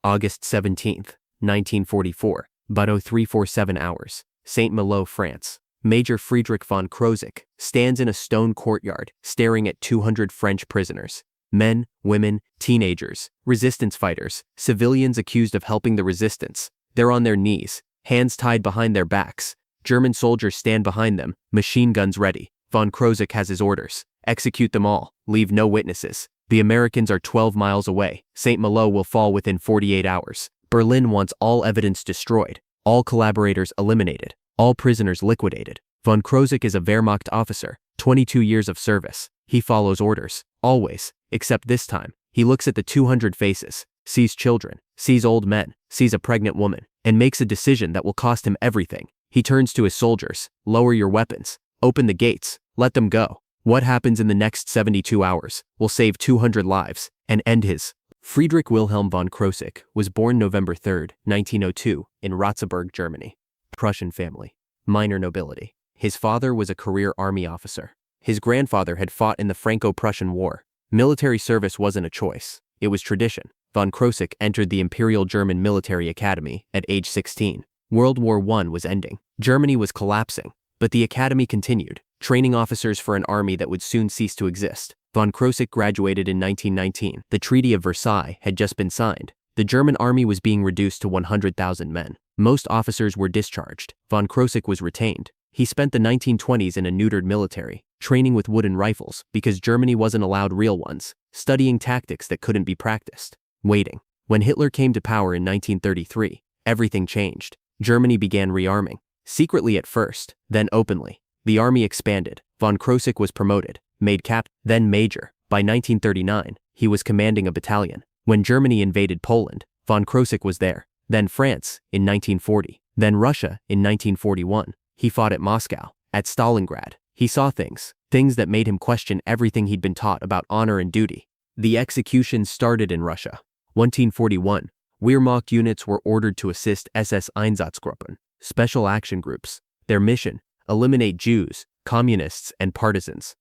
August 17th, 1944, about 0347 hours, Saint-Malo, France. Major Friedrich von Krosigk stands in a stone courtyard, staring at 200 French prisoners. Men, women, teenagers, resistance fighters, civilians accused of helping the resistance. They're on their knees, hands tied behind their backs. German soldiers stand behind them, machine guns ready. Von Krosigk has his orders: execute them all, leave no witnesses. The Americans are 12 miles away. Saint-Malo will fall within 48 hours. Berlin wants all evidence destroyed, all collaborators eliminated, all prisoners liquidated. Von Krosigk is a Wehrmacht officer, 22 years of service. He follows orders, always, except this time. He looks at the 200 faces, sees children, sees old men, sees a pregnant woman, and makes a decision that will cost him everything. He turns to his soldiers: lower your weapons, open the gates, let them go. What happens in the next 72 hours will save 200 lives and end his. Friedrich Wilhelm von Krosigk was born November 3, 1902, in Ratzeburg, Germany. Prussian family. Minor nobility. His father was a career army officer. His grandfather had fought in the Franco-Prussian War. Military service wasn't a choice, it was tradition. Von Krosigk entered the Imperial German Military Academy at age 16. World War I was ending. Germany was collapsing, but the academy continued, training officers for an army that would soon cease to exist. Von Krosigk graduated in 1919. The Treaty of Versailles had just been signed. The German army was being reduced to 100,000 men. Most officers were discharged. Von Krosigk was retained. He spent the 1920s in a neutered military, training with wooden rifles because Germany wasn't allowed real ones, studying tactics that couldn't be practiced, waiting. When Hitler came to power in 1933, everything changed. Germany began rearming, secretly at first, then openly. The army expanded. Von Krosigk was promoted, made captain, then major. By 1939, he was commanding a battalion. When Germany invaded Poland, von Krosigk was there. Then France, in 1940. Then Russia, in 1941. He fought at Moscow, at Stalingrad. He saw things that made him question everything he'd been taught about honor and duty. The executions started in Russia. 1941, Wehrmacht units were ordered to assist SS Einsatzgruppen, special action groups. Their mission: eliminate Jews, communists, and partisans.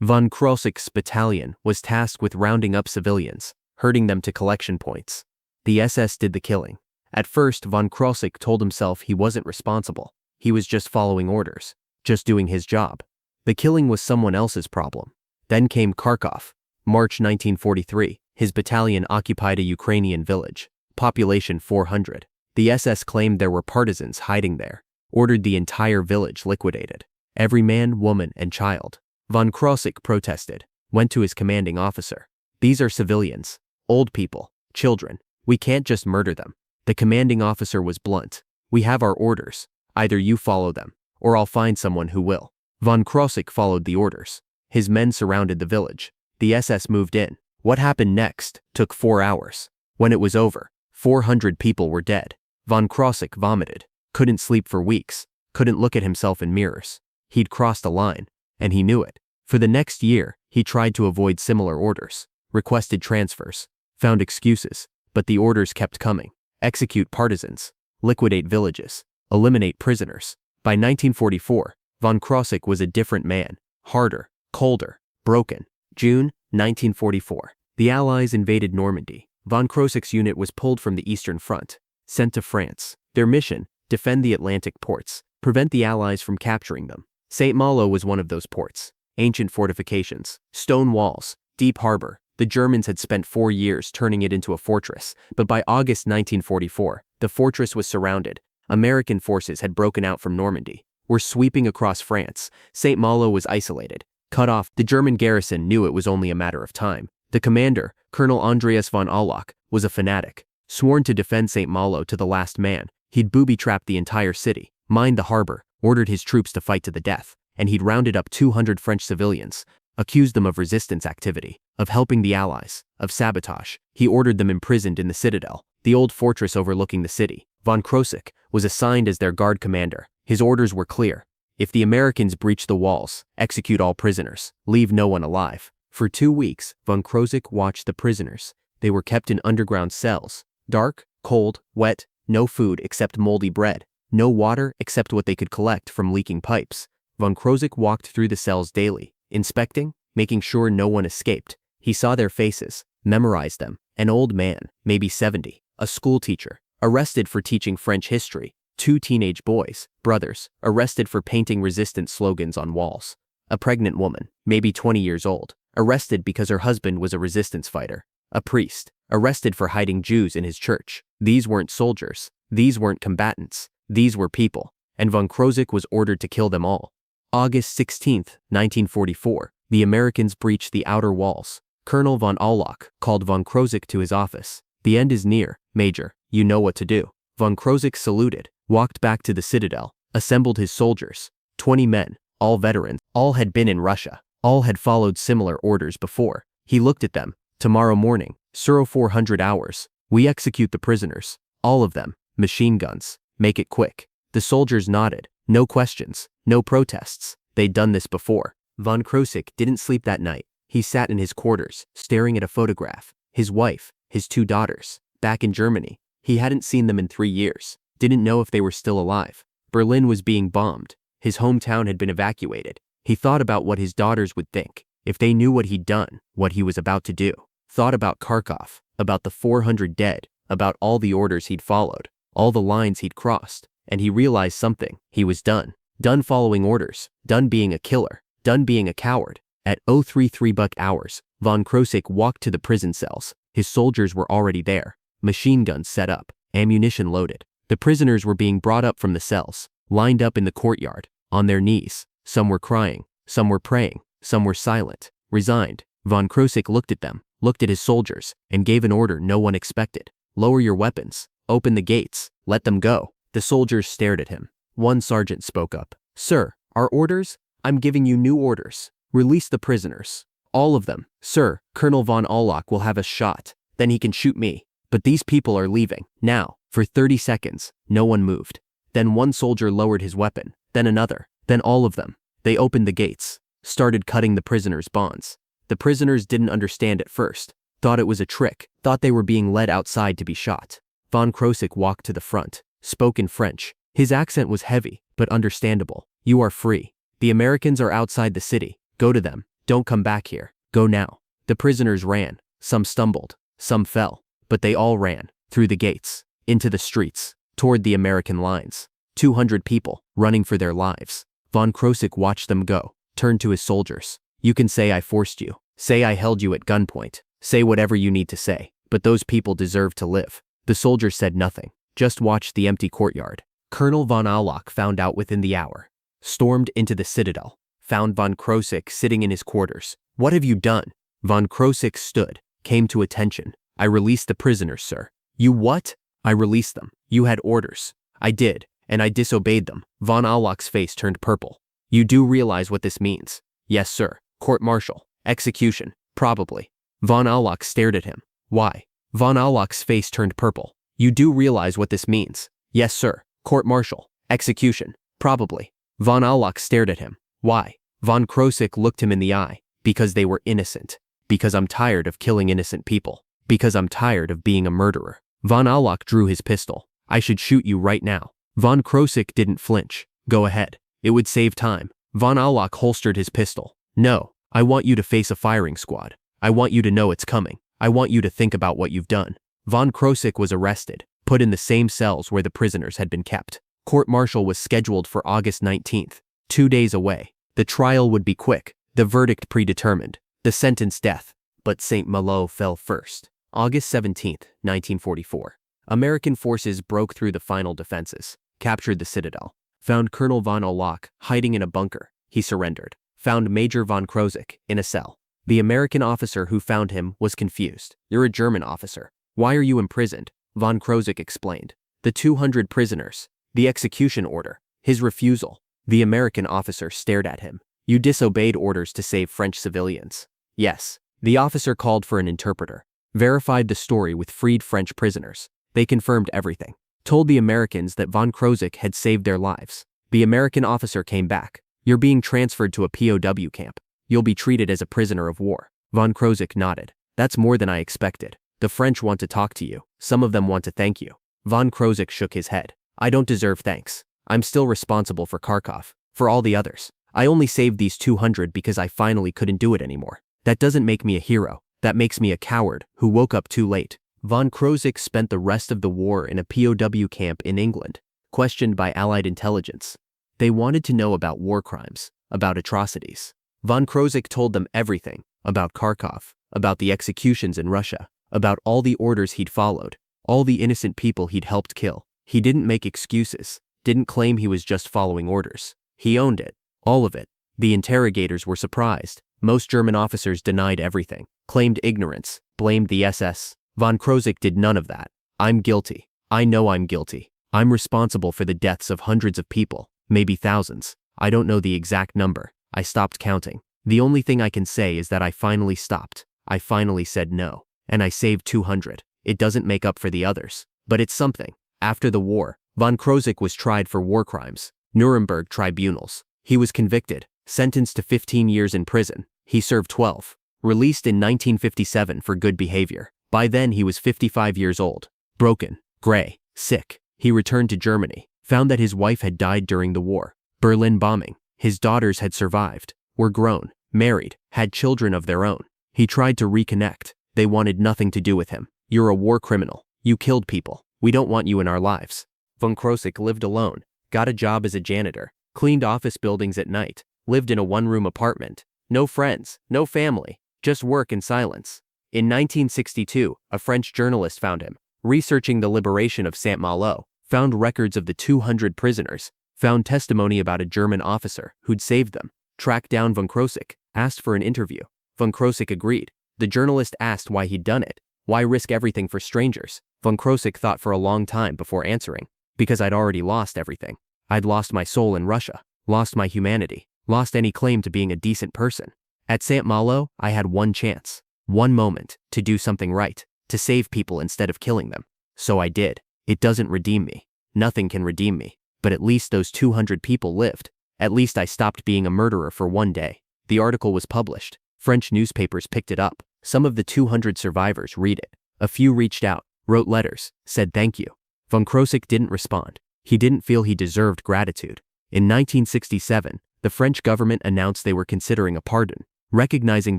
Von Krosigk's battalion was tasked with rounding up civilians, herding them to collection points. The SS did the killing. At first, von Krosigk told himself he wasn't responsible. He was just following orders, just doing his job. The killing was someone else's problem. Then came Kharkov. March 1943, his battalion occupied a Ukrainian village, population 400. The SS claimed there were partisans hiding there, ordered the entire village liquidated. Every man, woman, and child. Von Krosigk protested, went to his commanding officer. These are civilians, old people, children. We can't just murder them. The commanding officer was blunt. We have our orders. Either you follow them, or I'll find someone who will. Von Krosigk followed the orders. His men surrounded the village. The SS moved in. What happened next took 4 hours. When it was over, 400 people were dead. Von Krosigk vomited, couldn't sleep for weeks, couldn't look at himself in mirrors. He'd crossed a line, and he knew it. For the next year, he tried to avoid similar orders, requested transfers, found excuses, but the orders kept coming. Execute partisans, liquidate villages, eliminate prisoners. By 1944, von Krosigk was a different man, harder, colder, broken. June 1944. The Allies invaded Normandy. Von Krosigk's unit was pulled from the Eastern Front, sent to France. Their mission: defend the Atlantic ports, prevent the Allies from capturing them. Saint-Malo was one of those ports. Ancient fortifications, stone walls, deep harbor. The Germans had spent 4 years turning it into a fortress, but by August 1944, the fortress was surrounded. American forces had broken out from Normandy, were sweeping across France. Saint-Malo was isolated, cut off. The German garrison knew it was only a matter of time. The commander, Colonel Andreas von Auloch, was a fanatic, sworn to defend Saint-Malo to the last man. He'd booby-trapped the entire city, mined the harbor, ordered his troops to fight to the death, and he'd rounded up 200 French civilians, accused them of resistance activity, of helping the Allies, of sabotage. He ordered them imprisoned in the citadel, the old fortress overlooking the city. Von Krosigk was assigned as their guard commander. His orders were clear: if the Americans breach the walls, execute all prisoners, leave no one alive. For 2 weeks, von Krosigk watched the prisoners. They were kept in underground cells, dark, cold, wet, no food except moldy bread, no water except what they could collect from leaking pipes. Von Krosigk walked through the cells daily, inspecting, making sure no one escaped. He saw their faces, memorized them. An old man, maybe 70, A schoolteacher, arrested for teaching French history. 2 teenage boys, brothers, arrested for painting resistance slogans on walls. A pregnant woman, maybe 20 years old, arrested because her husband was a resistance fighter. A priest, arrested for hiding Jews in his church. These weren't soldiers. These weren't combatants. These were people. And von Krosigk was ordered to kill them all. August 16, 1944, the Americans breached the outer walls. Colonel von Auloch called von Krosigk to his office. The end is near, Major, you know what to do. Von Krosigk saluted, walked back to the citadel, assembled his soldiers. 20 men, all veterans, all had been in Russia, all had followed similar orders before. He looked at them. Tomorrow morning, 400 hours, we execute the prisoners. All of them, machine guns. Make it quick. The soldiers nodded. No questions, no protests. They'd done this before. Von Krosigk didn't sleep that night. He sat in his quarters, staring at a photograph. His wife, his 2 daughters, back in Germany. He hadn't seen them in 3 years. Didn't know if they were still alive. Berlin was being bombed. His hometown had been evacuated. He thought about what his daughters would think if they knew what he'd done, what he was about to do. Thought about Kharkov, about the 400 dead, about all the orders he'd followed, all the lines he'd crossed, and he realized something. He was done. Done following orders, done being a killer, done being a coward. At 033 buck hours, von Krosigk walked to the prison cells. His soldiers were already there, machine guns set up, ammunition loaded. The prisoners were being brought up from the cells, lined up in the courtyard, on their knees. Some were crying, some were praying, some were silent, resigned. Von Krosigk looked at them, looked at his soldiers, and gave an order no one expected. Lower your weapons, open the gates, let them go. The soldiers stared at him. One sergeant spoke up. Sir, our orders? I'm giving you new orders. Release the prisoners. All of them. Sir, Colonel von Auloch will have us shot. Then he can shoot me. But these people are leaving. Now, for 30 seconds, no one moved. Then one soldier lowered his weapon, then another, then all of them. They opened the gates, started cutting the prisoners' bonds. The prisoners didn't understand at first, thought it was a trick, thought they were being led outside to be shot. Von Krosigk walked to the front, spoke in French. His accent was heavy, but understandable. You are free. The Americans are outside the city. Go to them. Don't come back here. Go now. The prisoners ran. Some stumbled. Some fell. But they all ran, through the gates, into the streets, toward the American lines. 200 people, running for their lives. Von Krosigk watched them go, turned to his soldiers. You can say I forced you. Say I held you at gunpoint. Say whatever you need to say. But those people deserve to live. The soldiers said nothing. Just watched the empty courtyard. Colonel von Auloch found out within the hour. Stormed into the citadel. Found von Krosigk sitting in his quarters. What have you done? Von Krosigk stood, came to attention. I released the prisoners, sir. You what? I released them. You had orders. I did, and I disobeyed them. Von Auloch's face turned purple. You do realize what this means? Yes, sir. Court-martial. Execution. Probably. Von Auloch stared at him. Why? Von Auloch's face turned purple. You do realize what this means? Yes, sir. Court-martial. Execution. Probably. Von Auloch stared at him. Why? Von Krosigk looked him in the eye. Because they were innocent. Because I'm tired of killing innocent people. Because I'm tired of being a murderer. Von Auloch drew his pistol. I should shoot you right now. Von Krosigk didn't flinch. Go ahead. It would save time. Von Auloch holstered his pistol. No, I want you to face a firing squad. I want you to know it's coming. I want you to think about what you've done. Von Krosigk was arrested, put in the same cells where the prisoners had been kept. Court-martial was scheduled for August 19th, 2 days away. The trial would be quick, the verdict predetermined, the sentence death. But Saint-Malo fell first. August 17th, 1944. American forces broke through the final defenses, captured the citadel, found Colonel von Auloch hiding in a bunker. He surrendered. Found Major von Krosigk in a cell. The American officer who found him was confused. You're a German officer. Why are you imprisoned? Von Krosigk explained. The 200 prisoners. The execution order. His refusal. The American officer stared at him. You disobeyed orders to save French civilians. Yes. The officer called for an interpreter. Verified the story with freed French prisoners. They confirmed everything. Told the Americans that von Krosigk had saved their lives. The American officer came back. You're being transferred to a POW camp. You'll be treated as a prisoner of war. Von Krosigk nodded. That's more than I expected. The French want to talk to you. Some of them want to thank you. Von Krosigk shook his head. I don't deserve thanks. I'm still responsible for Kharkov, for all the others. I only saved these 200 because I finally couldn't do it anymore. That doesn't make me a hero. That makes me a coward who woke up too late. Von Krosigk spent the rest of the war in a POW camp in England, questioned by Allied intelligence. They wanted to know about war crimes, about atrocities. Von Krosigk told them everything, about Kharkov, about the executions in Russia, about all the orders he'd followed, all the innocent people he'd helped kill. He didn't make excuses, didn't claim he was just following orders. He owned it, all of it. The interrogators were surprised. Most German officers denied everything, claimed ignorance, blamed the SS. Von Krosigk did none of that. I'm guilty. I know I'm guilty. I'm responsible for the deaths of hundreds of people, maybe thousands. I don't know the exact number. I stopped counting. The only thing I can say is that I finally stopped. I finally said no. And I saved 200. It doesn't make up for the others, but it's something. After the war, Von Krosigk was tried for war crimes, Nuremberg tribunals. He was convicted, sentenced to 15 years in prison. He served 12. Released in 1957 for good behavior. By then he was 55 years old. Broken, gray, sick. He returned to Germany, found that his wife had died during the war. Berlin bombing. His daughters had survived, were grown, married, had children of their own. He tried to reconnect. They wanted nothing to do with him. You're a war criminal. You killed people. We don't want you in our lives. Von Krosigk lived alone, got a job as a janitor, cleaned office buildings at night, lived in a one-room apartment. No friends, no family, just work and silence. In 1962, a French journalist found him, researching the liberation of Saint-Malo, found records of the 200 prisoners, found testimony about a German officer who'd saved them, tracked down Von Krosigk, asked for an interview. Von Krosigk agreed. The journalist asked why he'd done it. Why risk everything for strangers? Von Krosigk thought for a long time before answering. Because I'd already lost everything. I'd lost my soul in Russia, lost my humanity, lost any claim to being a decent person. At Saint-Malo, I had one chance, one moment, to do something right, to save people instead of killing them. So I did. It doesn't redeem me. Nothing can redeem me. But at least those 200 people lived. At least I stopped being a murderer for one day. The article was published. French newspapers picked it up. Some of the 200 survivors read it. A few reached out, wrote letters, said thank you. Von Krosigk didn't respond. He didn't feel he deserved gratitude. In 1967, the French government announced they were considering a pardon, recognizing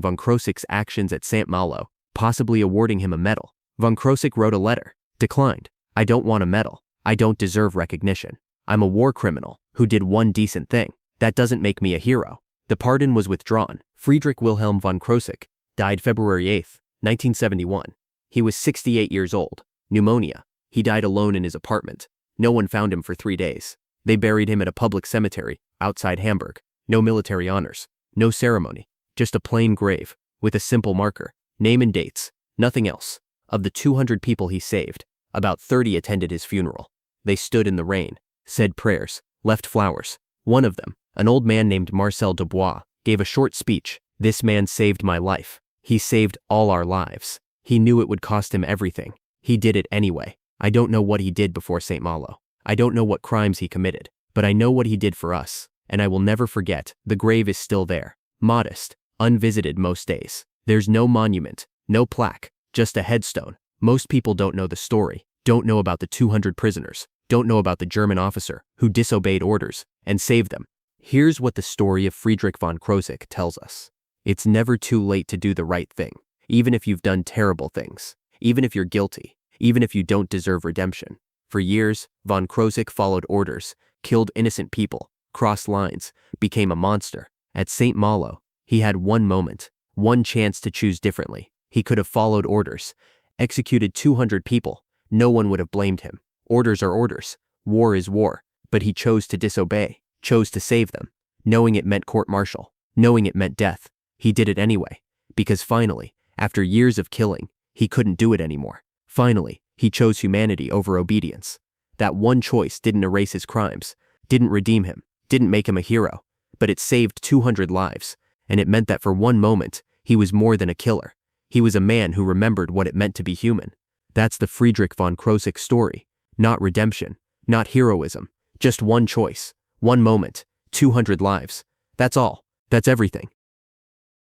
Von Krosigk's actions at Saint-Malo, possibly awarding him a medal. Von Krosigk wrote a letter, declined. I don't want a medal. I don't deserve recognition. I'm a war criminal who did one decent thing. That doesn't make me a hero. The pardon was withdrawn. Friedrich Wilhelm von Krosigk died February 8, 1971. He was 68 years old. Pneumonia. He died alone in his apartment. No one found him for 3 days. They buried him at a public cemetery outside Hamburg. No military honors. No ceremony. Just a plain grave with a simple marker, name and dates. Nothing else. Of the 200 people he saved, about 30 attended his funeral. They stood in the rain, said prayers, left flowers. One of them, an old man named Marcel Dubois, gave a short speech. This man saved my life. He saved all our lives. He knew it would cost him everything. He did it anyway. I don't know what he did before Saint-Malo. I don't know what crimes he committed, but I know what he did for us, and I will never forget. The grave is still there, modest, unvisited most days. There's no monument, no plaque, just a headstone. Most people don't know the story, don't know about the 200 prisoners, don't know about the German officer who disobeyed orders and saved them. Here's what the story of Friedrich von Krosigk tells us. It's never too late to do the right thing, even if you've done terrible things, even if you're guilty, even if you don't deserve redemption. For years, von Krosigk followed orders, killed innocent people, crossed lines, became a monster. At Saint-Malo, he had one moment, one chance to choose differently. He could have followed orders, executed 200 people. No one would have blamed him. Orders are orders. War is war. But he chose to disobey, chose to save them, knowing it meant court-martial, knowing it meant death. He did it anyway, because finally, after years of killing, he couldn't do it anymore. Finally, he chose humanity over obedience. That one choice didn't erase his crimes, didn't redeem him, didn't make him a hero, but it saved 200 lives, and it meant that for one moment, he was more than a killer. He was a man who remembered what it meant to be human. That's the Friedrich von Krosigk story. Not redemption, not heroism, just one choice, one moment, 200 lives. That's all. That's everything.